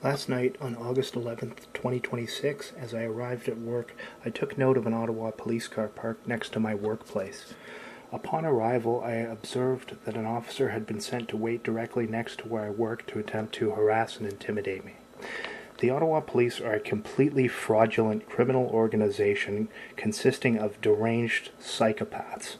Last night, on August 11th, 2026, as I arrived at work, I took note of an Ottawa police car parked next to my workplace. Upon arrival, I observed that an officer had been sent to wait directly next to where I worked to attempt to harass and intimidate me. The Ottawa Police are a completely fraudulent criminal organization consisting of deranged psychopaths.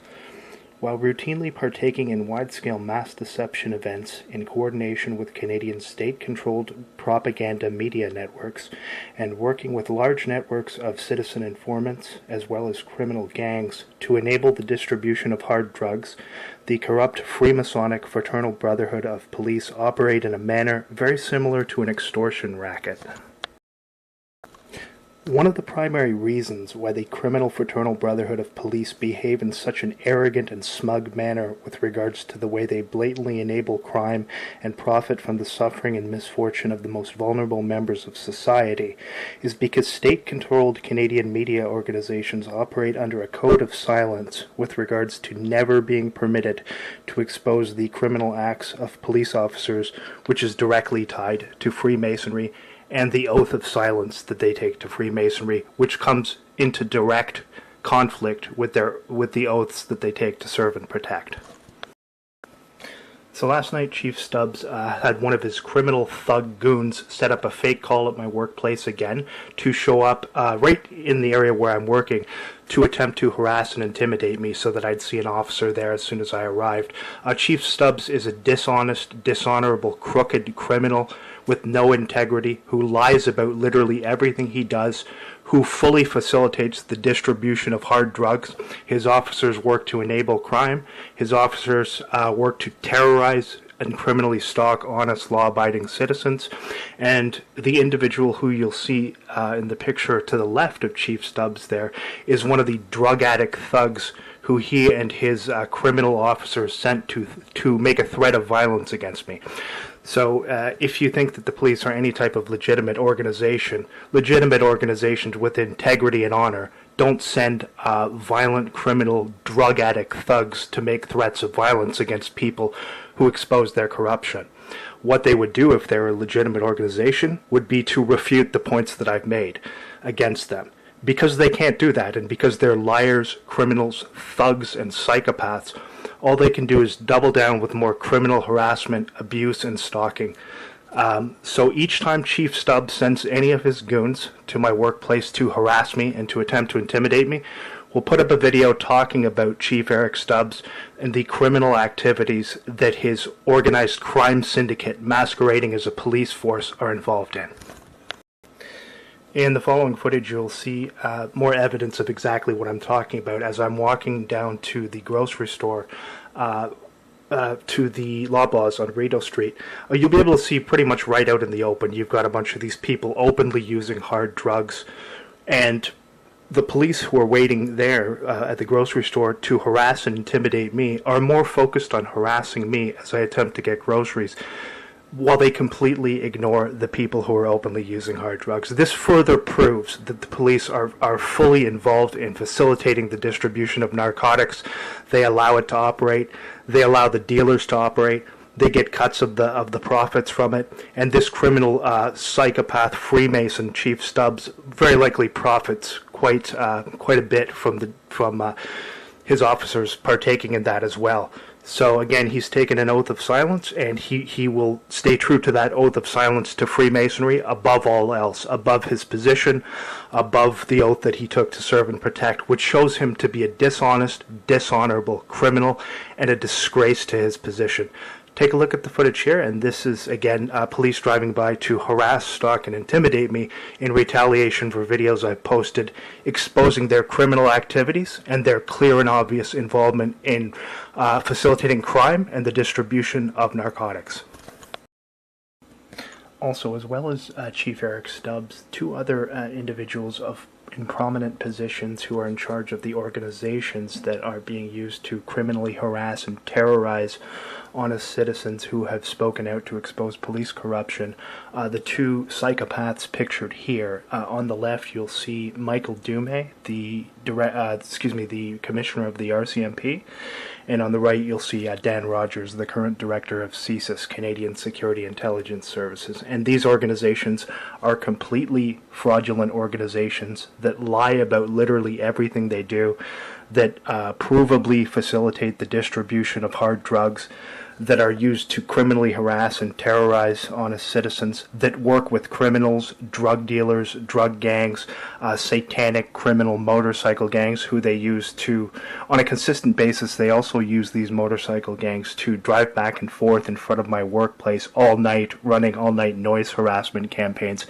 While routinely partaking in wide-scale mass deception events in coordination with Canadian state-controlled propaganda media networks and working with large networks of citizen informants as well as criminal gangs to enable the distribution of hard drugs, the corrupt Freemasonic fraternal Brotherhood of Police operate in a manner very similar to an extortion racket. One of the primary reasons why the criminal fraternal Brotherhood of Police behave in such an arrogant and smug manner with regards to the way they blatantly enable crime and profit from the suffering and misfortune of the most vulnerable members of society is because state-controlled Canadian media organizations operate under a code of silence with regards to never being permitted to expose the criminal acts of police officers, which is directly tied to Freemasonry and the oath of silence that they take to Freemasonry, which comes into direct conflict with the oaths that they take to serve and protect. So last night, Chief Stubbs had one of his criminal thug goons set up a fake call at my workplace again to show up right in the area where I'm working to attempt to harass and intimidate me so that I'd see an officer there as soon as I arrived. Chief Stubbs is a dishonest, dishonorable, crooked criminal with no integrity, who lies about literally everything he does, who fully facilitates the distribution of hard drugs. His officers work to enable crime. His officers work to terrorize and criminally stalk honest, law-abiding citizens. And the individual who you'll see in the picture to the left of Chief Stubbs there is one of the drug addict thugs who he and his criminal officers sent to make a threat of violence against me. So if you think that the police are any type of legitimate organizations with integrity and honor don't send violent, criminal, drug addict thugs to make threats of violence against people who expose their corruption. What they would do if they're a legitimate organization would be to refute the points that I've made against them. Because they can't do that, and because they're liars, criminals, thugs, and psychopaths, all they can do is double down with more criminal harassment, abuse, and stalking. So each time Chief Stubbs sends any of his goons to my workplace to harass me and to attempt to intimidate me, we'll put up a video talking about Chief Eric Stubbs and the criminal activities that his organized crime syndicate masquerading as a police force are involved in. In the following footage, you'll see more evidence of exactly what I'm talking about as I'm walking down to the grocery store to the Loblaws on Rideau Street. You'll be able to see pretty much right out in the open. You've got a bunch of these people openly using hard drugs, and the police who are waiting there at the grocery store to harass and intimidate me are more focused on harassing me as I attempt to get groceries, while they completely ignore the people who are openly using hard drugs. This further proves that the police are fully involved in facilitating the distribution of narcotics. They allow it to operate. They allow the dealers to operate. They get cuts of the profits from it. And this criminal psychopath Freemason, Chief Stubbs, very likely profits quite a bit from his officers partaking in that as well. So again, he's taken an oath of silence, and he will stay true to that oath of silence to Freemasonry above all else, above his position, above the oath that he took to serve and protect, which shows him to be a dishonest, dishonorable criminal and a disgrace to his position. Take a look at the footage here, and this is, again, police driving by to harass, stalk, and intimidate me in retaliation for videos I've posted exposing their criminal activities and their clear and obvious involvement in facilitating crime and the distribution of narcotics. Also, as well as Chief Eric Stubbs, two other individuals of in prominent positions who are in charge of the organizations that are being used to criminally harass and terrorize honest citizens who have spoken out to expose police corruption. The two psychopaths pictured here. On the left, you'll see Michael Duheme, the commissioner of the RCMP, and on the right, you'll see Dan Rogers, the current director of CSIS, Canadian Security Intelligence Services. And these organizations are completely fraudulent organizations that lie about literally everything they do, that provably facilitate the distribution of hard drugs, that are used to criminally harass and terrorize honest citizens, that work with criminals, drug dealers, drug gangs, satanic criminal motorcycle gangs who they use to, on a consistent basis, they also use these motorcycle gangs to drive back and forth in front of my workplace all night, running all-night noise harassment campaigns.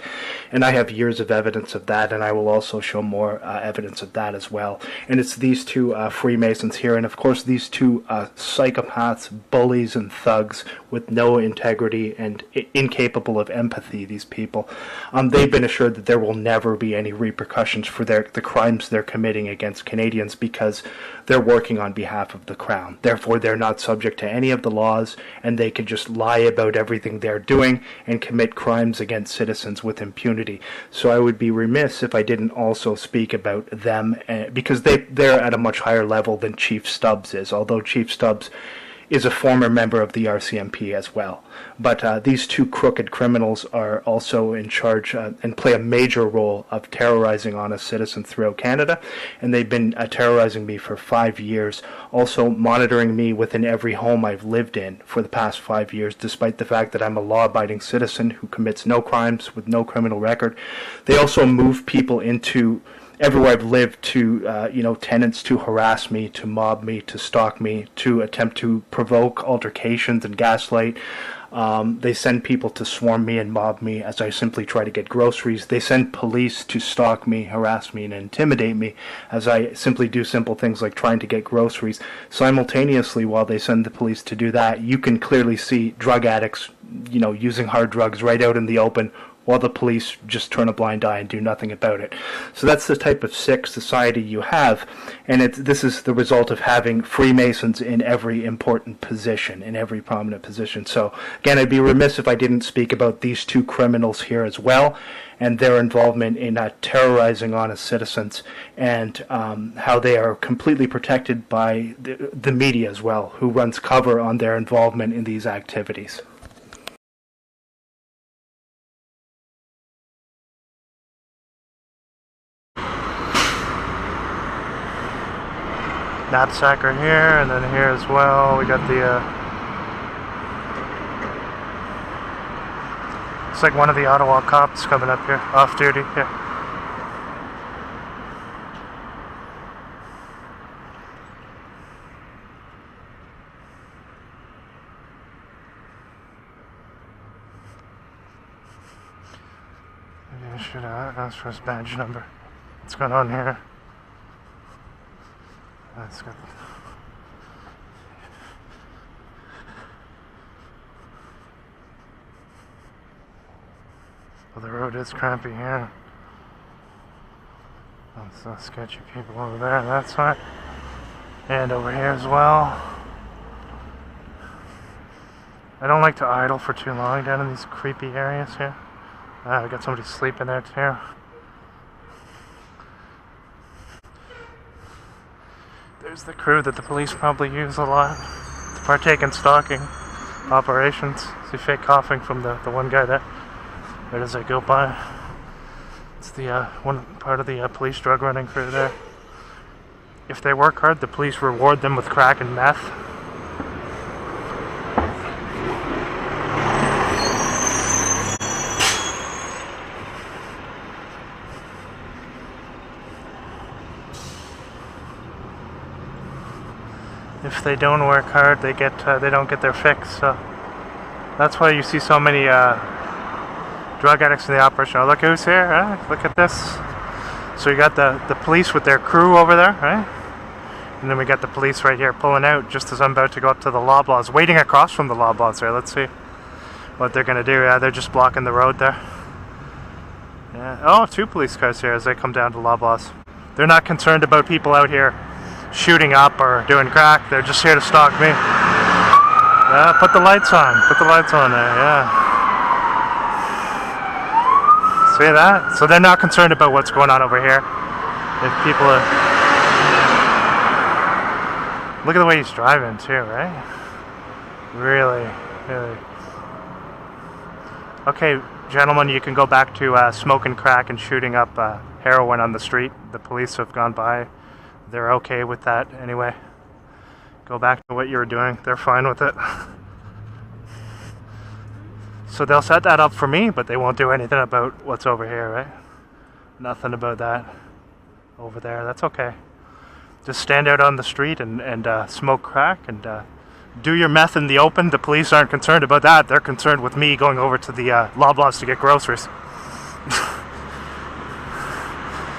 And I have years of evidence of that, and I will also show more evidence of that as well. And it's these two Freemasons here, and of course these two psychopaths, bullies, and thugs with no integrity and incapable of empathy, these people. They've been assured that there will never be any repercussions for the crimes they're committing against Canadians because they're working on behalf of the Crown. Therefore, they're not subject to any of the laws, and they can just lie about everything they're doing and commit crimes against citizens with impunity. So I would be remiss if I didn't also speak about them, because they're at a much higher level than Chief Stubbs is, although Chief Stubbs is a former member of the RCMP as well. But these two crooked criminals are also in charge and play a major role of terrorizing honest citizens throughout Canada, and they've been terrorizing me for 5 years, also monitoring me within every home I've lived in for the past 5 years, despite the fact that I'm a law-abiding citizen who commits no crimes with no criminal record. They also move people into everywhere I've lived to, tenants to harass me, to mob me, to stalk me, to attempt to provoke altercations and gaslight. They send people to swarm me and mob me as I simply try to get groceries. They send police to stalk me, harass me, and intimidate me as I simply do simple things like trying to get groceries. Simultaneously, while they send the police to do that, you can clearly see drug addicts, using hard drugs right out in the open, while the police just turn a blind eye and do nothing about it. So that's the type of sick society you have, and this is the result of having Freemasons in every important position, in every prominent position. So again, I'd be remiss if I didn't speak about these two criminals here as well, and their involvement in terrorizing honest citizens, and how they are completely protected by the media as well, who runs cover on their involvement in these activities. Knapsacker here, and then here as well we got the looks like one of the Ottawa cops coming up here, off duty. Yeah. Maybe I should ask for his badge number. What's going on here? That's good. Well, the road is crampy here. That's some sketchy people over there, that's fine. And over here as well. I don't like to idle for too long down in these creepy areas here. We got somebody sleeping there too. There's the crew that the police probably use a lot to partake in stalking operations. See fake coughing from the one guy there. Right as I go by. It's the one part of the police drug running crew there. If they work hard, the police reward them with crack and meth. If they don't work hard, they don't get their fix. So that's why you see so many drug addicts in the operation. Oh, look who's here! Huh? Look at this. So you got the police with their crew over there, right? And then we got the police right here pulling out just as I'm about to go up to the Loblaws, waiting across from the Loblaws there. Let's see what they're gonna do. Yeah, they're just blocking the road there. Yeah, Yeah. Oh, 2 police cars here as they come down to Loblaws. They're not concerned about people out here shooting up or doing crack. They're just here to stalk me. Yeah, put the lights on. Put the lights on there, yeah. See that? So they're not concerned about what's going on over here. If people are... Look at the way he's driving too, right? Really, really. Okay, gentlemen, you can go back to smoking crack and shooting up heroin on the street. The police have gone by. They're okay with that anyway. Go back to what you were doing. They're fine with it. So they'll set that up for me, but they won't do anything about what's over here, right? Nothing about that over there. That's okay. Just stand out on the street and smoke crack and do your meth in the open. The police aren't concerned about that. They're concerned with me going over to the Loblaws to get groceries.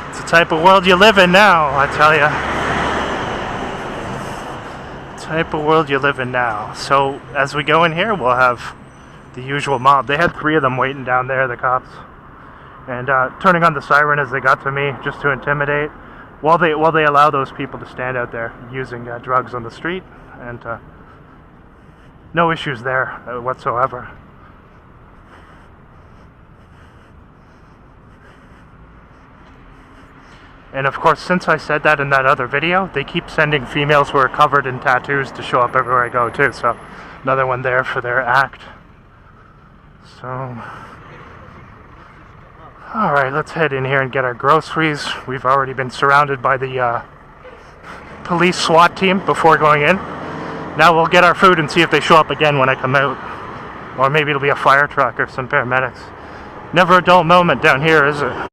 It's the type of world you live in now, I tell ya. Type of world you live in now. So as we go in here, we'll have the usual mob. They had 3 of them waiting down there, the cops, and turning on the siren as they got to me just to intimidate. While they allow those people to stand out there using drugs on the street, and no issues there whatsoever. And of course, since I said that in that other video, they keep sending females who are covered in tattoos to show up everywhere I go too, so another one there for their act. So, alright, let's head in here and get our groceries. We've already been surrounded by the police SWAT team before going in. Now we'll get our food and see if they show up again when I come out. Or maybe it'll be a fire truck or some paramedics. Never a dull moment down here, is it?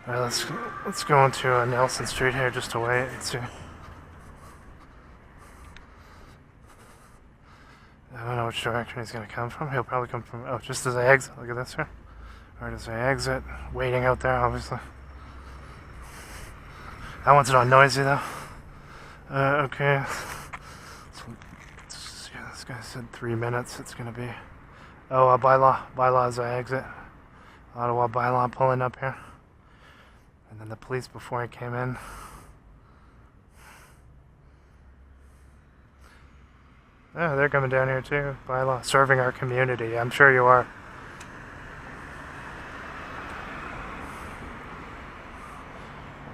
Alright, let's go into Nelson Street here just to wait and see. I don't know which direction he's going to come from. He'll probably come from... Oh, just as I exit. Look at this here. Right as I exit. Waiting out there, obviously. That one's not noisy, though. Okay. So, yeah, this guy said 3 minutes it's going to be. Oh, bylaw. Bylaw as I exit. Ottawa bylaw pulling up here. And then the police before I came in. Oh, they're coming down here too. Bylaw. Serving our community. I'm sure you are.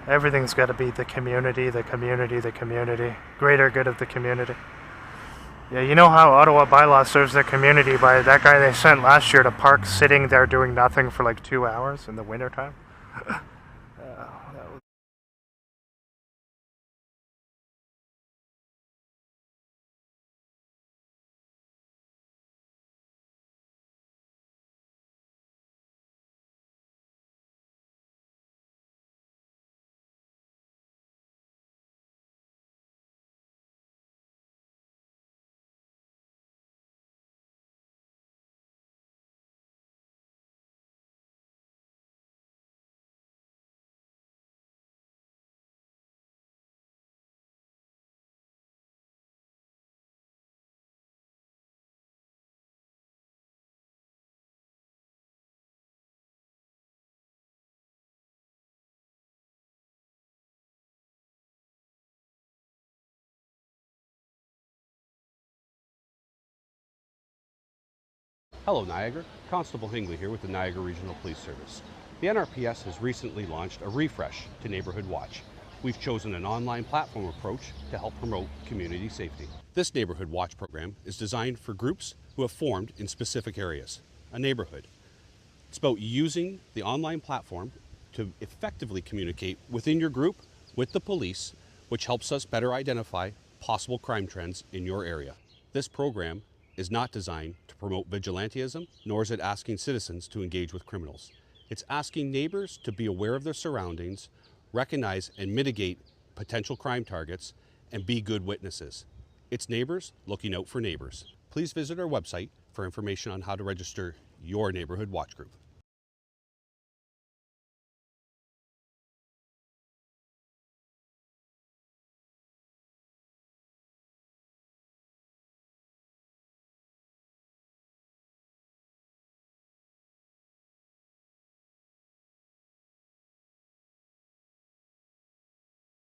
Everything's got to be the community, the community, the community. Greater good of the community. Yeah, you know how Ottawa bylaw serves their community by that guy they sent last year to park sitting there doing nothing for like 2 hours in the wintertime? Hello Niagara, Constable Hingley here with the Niagara Regional Police Service. The NRPS has recently launched a refresh to Neighborhood Watch. We've chosen an online platform approach to help promote community safety. This Neighborhood Watch program is designed for groups who have formed in specific areas, a neighborhood. It's about using the online platform to effectively communicate within your group with the police, which helps us better identify possible crime trends in your area. This program is not designed to promote vigilantism, nor is it asking citizens to engage with criminals. It's asking neighbors to be aware of their surroundings, recognize and mitigate potential crime targets, and be good witnesses. It's neighbors looking out for neighbors. Please visit our website for information on how to register your Neighborhood Watch Group.